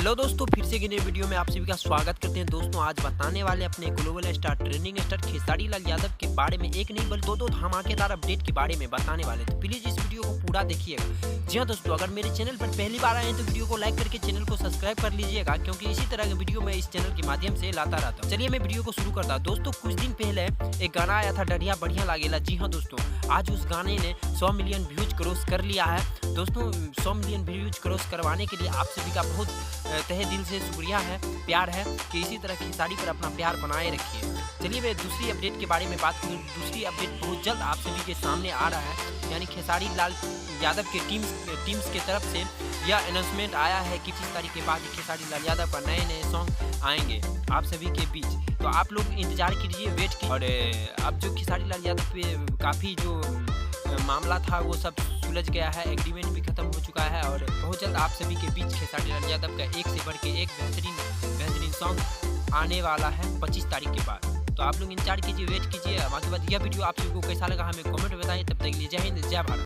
Hello दोस्तों, फिर से एक नई वीडियो में आप सभी का स्वागत करते हैं। दोस्तों आज बताने वाले अपने global star trending star Khesari Lal Yadav के बारे में एक नहीं बल्कि दो धमाकेदार अपडेट के बारे में बताने वाले हैं। तो प्लीज इस वीडियो को पूरा देखिएगा। जी हाँ दोस्तों, अगर मेरे चैनल पर पहली बार आए हैं तो वीडियो को लाइक करके चैनल को सब्सक्राइब कर लीजिएगा, क्योंकि इसी तरह के वीडियो मैं इस चैनल के माध्यम से लाता रहता हूँ। चलिए मैं वीडियो को शुरू करता हूँ। दोस्तों कुछ दिन पहले एक गाना आया था, डरिया बढ़िया लागेला। जी हाँ दोस्तों, आज उस गाने ने 100 मिलियन व्यूज क्रॉस कर लिया है। दोस्तों 100 मिलियन व्यूज क्रॉस करवाने के लिए आप सभी का बहुत तहे दिल से शुक्रिया है, प्यार है कि इसी तरह खेसारी पर अपना प्यार बनाए रखिए। चलिए मैं दूसरी अपडेट के बारे में बात करूँ। दूसरी अपडेट बहुत जल्द आप सभी के सामने आ रहा है, यानी खेसारी लाल यादव के टीम्स के तरफ से यह अनाउंसमेंट आया है कि 25 तारीख के बाद खेसारी लाल यादव पर नए सॉन्ग आएंगे आप सभी के बीच। तो आप लोग इंतजार कीजिए, वेट कीजिए। और अब जो खेसारी लाल यादव पे काफ़ी जो मामला था वो सब सुलझ गया है, एग्रीमेंट भी खत्म हो चुका है और बहुत जल्द आप सभी के बीच खेसारी लाल यादव का एक से बढ़ के एक बेहतरीन सॉन्ग आने वाला है 25 तारीख के बाद। तो आप लोग इंतजार कीजिए, वेट कीजिए। बाकी बात यह वीडियो आप सभी को कैसा लगा हमें कमेंट में बताइए। तब तक के लिए जय हिंद, जय भारत।